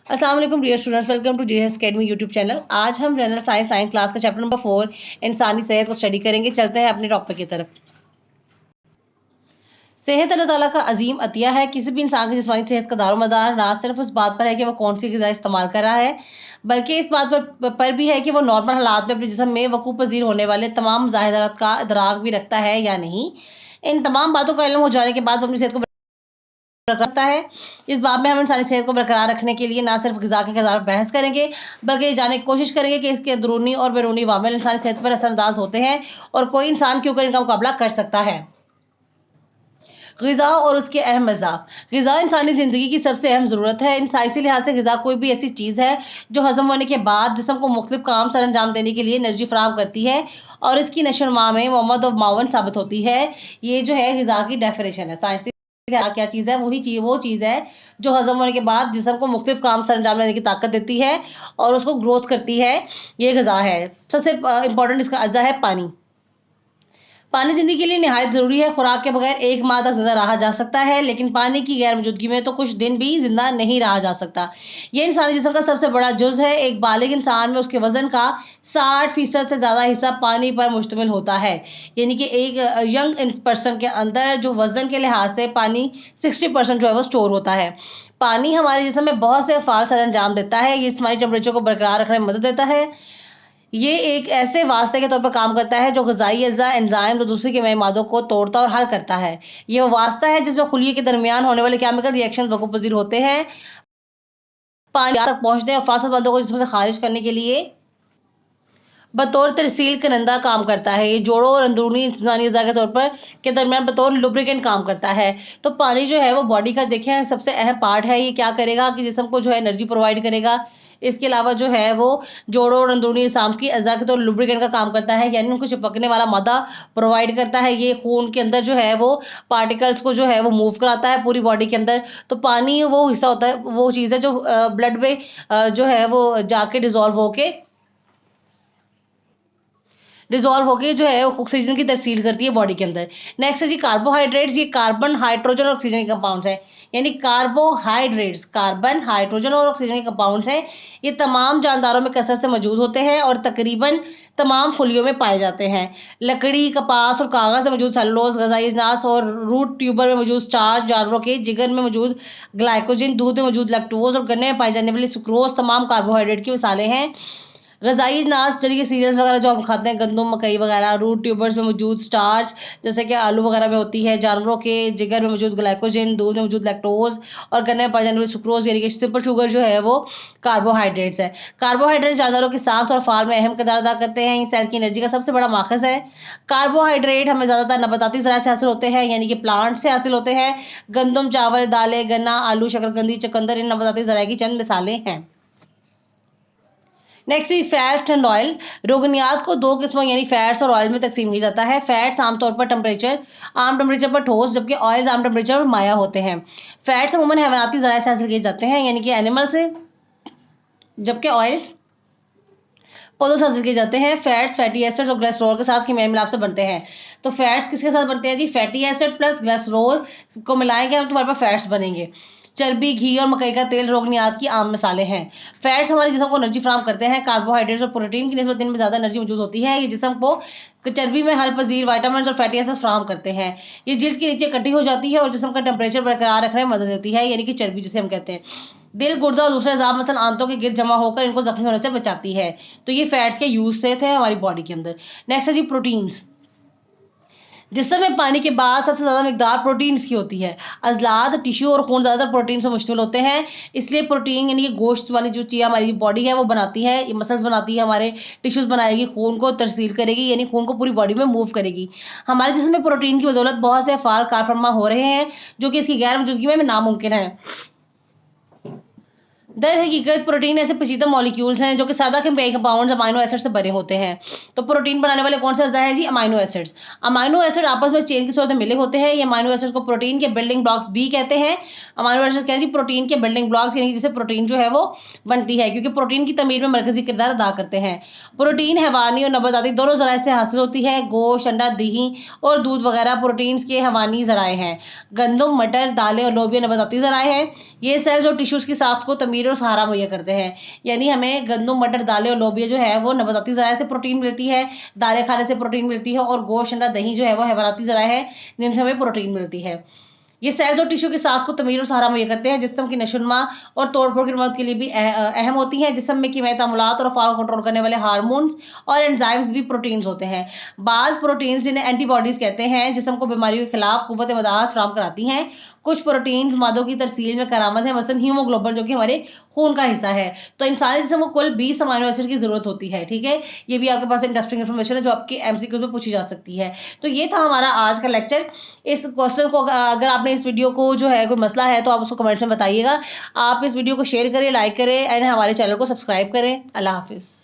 अस्सलाम वालेकुम dear students, welcome to JS academy YouTube channel. आज हम जनरल साइंस क्लास का चैप्टर नंबर 4 इंसानी सेहत को स्टडी करेंगे। चलते हैं अपने टॉपिक की तरफ। सेहत अल्लाह ताला का अजीम अतिया है। किसी भी इंसान की जिस्मानी सेहत का दारोमदार ना सिर्फ उस बात पर है कि वो कौन सी ग़िज़ा इस्तेमाल कर रहा है, बल्कि इस बात पर भी है कि वो नॉर्मल हालात में अपने जिस्म में वकूफ़ पज़ीर होने वाले तमाम ज़ाहिरात का इदराक भी रखता है या नहीं। इन तमाम बातों का इल्म हो जाने के बाद वो अपनी सेहत को रखता है। इस बाब में हम इंसानी सेहत को बरकरार रखने के लिए ना सिर्फ ग़िज़ा के किरदार पर बहस करेंगे, बल्कि ये जानने की कोशिश करेंगे कि इसके अंदरूनी और बैरूनी अवामिल इंसानी सेहत पर असरअंदाज होते हैं और कोई इंसान क्यों कर इनका मुकाबला कर सकता है। ग़िज़ा और उसके अहम अज़्ज़ा। ग़िज़ा इंसानी ज़िंदगी की सबसे अहम ज़रूरत है। इन साइंसी लिहाज से ग़िज़ा कोई भी ऐसी चीज़ है जो हज़म होने के बाद जिस्म को मुख्तलिफ काम सर अंजाम देने के लिए एनर्जी फराहम करती है और इसकी नशो-नुमा में मदद और मावन साबित होती है। ये जो है ग़िज़ा की डेफिनेशन है। साइंसी क्या चीज़ है? वो चीज़ है जो हज़म होने के बाद जिस्म को मुख्तलिफ काम सर अंजाम देने की ताकत देती है और उसको ग्रोथ करती है। ये ग़िज़ा है। सबसे इम्पोर्टेंट इसका अज़्ज़ा है पानी। पानी ज़िंदगी के लिए निहायत ज़रूरी है। खुराक के बगैर 1 माह तक ज़िंदा रहा जा सकता है, लेकिन पानी की गैर मौजूदगी में तो कुछ दिन भी ज़िंदा नहीं रहा जा सकता। ये इंसानी जिस्म का सबसे बड़ा जुज़ है। एक बालिग इंसान में उसके वज़न का 60% से ज़्यादा हिस्सा पानी पर मुश्तमिल होता है। यानी कि एक यंग पर्सन के अंदर जो वज़न के लिहाज से पानी 60% जो है वो स्टोर होता है। पानी हमारे जिस्म में बहुत से अफ़ाल सर अंजाम देता है। ये जिस्मानी टेम्परेचर को बरकरार रखने में मदद देता है। ये एक ऐसे वास्ते के तौर पर काम करता है जो ग़िज़ाई अज़्ज़ा, एंजाइम और दूसरे कीमियाई मादों को तोड़ता और हल करता है। ये वो वास्ता है जिसमें खुलिये के दरमियान होने वाले केमिकल रिएक्शन वक़ूफ़ पज़ीर होते हैं। पानी तक पहुँचने और फासद मादों को जिस्म से खारिज करने के लिए बतौर तरसील करंदा काम करता है। ये जोड़ों और अंदरूनी इंसानी अज़्ज़ा के तौर पर के दरमियान बतौर लुब्रिकेंट काम करता है। तो पानी जो है वो बॉडी का देखें सबसे अहम पार्ट है। ये क्या करेगा कि जिस्म को जो है एनर्जी प्रोवाइड करेगा। इसके अलावा जो है वो जोड़ों और अंदरूनी अज़्ज़ा की अज़्ज़ा के तौर लुब्रिकेंट का काम करता है, यानी उनको चिपकने वाला मादा प्रोवाइड करता है। ये खून के अंदर जो है वो पार्टिकल्स को जो है वो मूव कराता है पूरी बॉडी के अंदर। तो पानी वो हिस्सा होता है, वो चीज़ है जो ब्लड में जो है वो जाके डिज़ोल्व होके जो है ऑक्सीजन की तरसील करती है बॉडी के अंदर। नेक्स्ट है जी कार्बोहाइड्रेट्स। ये कार्बन, हाइड्रोजन और ऑक्सीजन के कंपाउंड्स हैं। यानी कार्बोहाइड्रेट्स कार्बन, हाइड्रोजन और ऑक्सीजन के कंपाउंड्स हैं। ये तमाम जानदारों में कसरत से मौजूद होते हैं और तकरीबन तमाम फलियों में पाए जाते हैं। लकड़ी, कपास और कागज़ में मौजूद सेलुलोज, ग़िज़ाई अजनास और रूट ट्यूबर में मौजूद स्टार्च, जानवरों के जिगर में मौजूद ग्लाइकोजन, दूध में मौजूद लैक्टोज और गन्ने में पाई जाने वाली सुक्रोज तमाम कार्बोहाइड्रेट की मिसालें हैं। ग़िज़ाई अजनास जैसे कि सीरियल्स वगैरह जो हम खाते हैं, गंदम, मकई वगैरह, रूट ट्यूबर्स में मौजूद स्टार्च जैसे कि आलू वगैरह में होती है, जानवरों के जिगर में मौजूद ग्लाइकोजन, दूध में मौजूद लैक्टोज और गन्ने में पाई जाने वाली सुक्रोज यानी कि सिंपल शुगर जो है वो कार्बोहाइड्रेट्स है। कार्बोहाइड्रेट जानवरों की साख और फाल में अहम किरदार अदा करते हैं। सेल की एनर्जी का सबसे बड़ा माखज़ है। कार्बोहाइड्रेट हमें ज़्यादातर नबाताती ज़राए से हासिल होते हैं, यानी कि प्लांट से हासिल होते हैं। गंदम, चावल, दालें, गन्ना, आलू, शकरकंदी, चुकंदर इन नबाताती ज़राए की चंद मिसालें हैं। नेक्स्ट है फैट एंड ऑयल। रोगनियात को 2 किस्मों यानी फैट्स और ऑयल में तकसीम किया जाता है। फैट्स आम टेम्परेचर पर ठोस, जबकि ऑयल्स आम टेम्परेचर पर माया होते हैं। फैट्स अमूमन हैवानाती ज़राए से हासिल किए जाते हैं, यानी कि एनिमल से, जबकि ऑयल्स पौधों से हासिल किए जाते हैं। फैट्स फैटी एसिड्स और ग्लिसरॉल के साथ कीमियाई मिलाप से बनते हैं। तो फैट्स किसके साथ बनते हैं जी? फैटी एसिड प्लस ग्लिसरॉल को मिलाएंगे हम तुम्हारे पास फैट्स बनेंगे। चर्बी, घी और मकई का तेल रोगनियात की आम मिसालें हैं। फैट्स हमारे जिस्म को एनर्जी फराहम करते हैं। कार्बोहाइड्रेट्स और प्रोटीन की निस्बत इनमें ज़्यादा एनर्जी मौजूद होती है। ये जिस्म को चर्बी में हल पजीर विटामिन और फैटी एसिड फराहम करते हैं। ये जिल्द के नीचे इकट्ठी हो जाती है और जिस्म का टेम्परेचर बरकरार रखने में मदद देती है, यानी कि चर्बी जिसे हम कहते हैं। दिल, गुर्दा और दूसरे अज़ाब मसलन आंतों के गिर्द जमा होकर इनको जख्मी होने से बचाती है। तो ये फैट्स के यूज से थे हमारी बॉडी के अंदर। नेक्स्ट है जी प्रोटीन्स। जिस्म में पानी के बाद सबसे ज़्यादा मिकदार प्रोटीन्स की होती है। अज़लाद, टिश्यू और खून ज़्यादातर प्रोटीन से मुश्तमिल होते हैं। इसलिए प्रोटीन यानी कि गोश्त वाली जो चीज़ हमारी बॉडी है वो बनाती है, ये मसल्स बनाती है, हमारे टिश्यूज़ बनाएगी, खून को तरसील करेगी, यानी खून को पूरी बॉडी में मूव करेगी। हमारे जिस्म में प्रोटीन की बदौलत बहुत से अफ़ाल कारफरमा हो रहे हैं जो कि इसकी गैर मौजूदगी में नामुमकिन है। दर हकीकत प्रोटीन ऐसे पेचीदा मॉलिक्यूल्स हैं जो कि सादा केमिकल कंपाउंड्स अमाइनो एसिड से बने होते हैं। तो प्रोटीन बनाने वाले कौन से अज़्ज़ा हैं जी? Amino acids. अमाइनो एसिड आपस में चेन की सूरत में मिले होते हैं। ये अमाइनो एसिड्स को प्रोटीन के बिल्डिंग ब्लॉक्स भी कहते हैं। अमाइनो एसिड्स क्या है जी? प्रोटीन के बिल्डिंग ब्लॉक्स, यानी जिससे प्रोटीन जो है वो बनती है, क्योंकि प्रोटीन की तमीर में मरकजी किरदार अदा करते हैं। प्रोटीन हैवानी और नबाताती दोनों ज़राए से हासिल होती है। गोश्त, अंडा, दही और दूध वगैरह प्रोटीन्स के हैवानी ज़राए हैं। गंदम, मटर, दालें और लोबिया नबाताती ज़राए हैं। ये सेल्स और टिश्यूज की साख्त को तमीर और सहारा मुहैया करते हैं। यानी हमें गंदम, मटर, दालें और लोबिया जो है वो नबाताती ज़राए से प्रोटीन मिलती है, दालें खाने से प्रोटीन मिलती है, और गोश्त, अंडा, दही जो है वो हैवानाती ज़राए है जिनसे हमें प्रोटीन मिलती है। ये सेल्स और टिश्यू की साख को तमीर और सहारा मुहैया करते हैं। जिस्म की नशोनुमा और तोड़-फोड़ की मदद के लिए भी अहम होती हैं। जिस्म में कीमियाई तामुलात और अफ़आल को कंट्रोल करने वाले हार्मोन्स और एंजाइम्स भी प्रोटीन्स होते हैं। बाज़ प्रोटीन्स जिन्हें एंटीबॉडीज़ कहते हैं, जिस्म को बीमारियों के खिलाफ क़ुव्वत मदाद फराहम कराती हैं। कुछ प्रोटीन्स मादों की तरसील में करामत है, मसलन हीमोग्लोबिन जो कि हमारे खून का हिस्सा है। तो इंसानी जिस्म को कुल 20 अमीनो एसिड की ज़रूरत होती है, ठीक है? ये भी आपके पास इंटरेस्टिंग इन्फॉर्मेशन है जो आपके एमसीक्यूज़ में पूछी जा सकती है। तो ये था हमारा आज का लेक्चर। इस क्वेश्चन को अगर आपने इस वीडियो को जो है कोई मसला है तो आप उसको कमेंट्स में बताइएगा। आप इस वीडियो को शेयर करें, लाइक करें एंड हमारे चैनल को सब्सक्राइब करें। अल्लाह हाफ़िज़।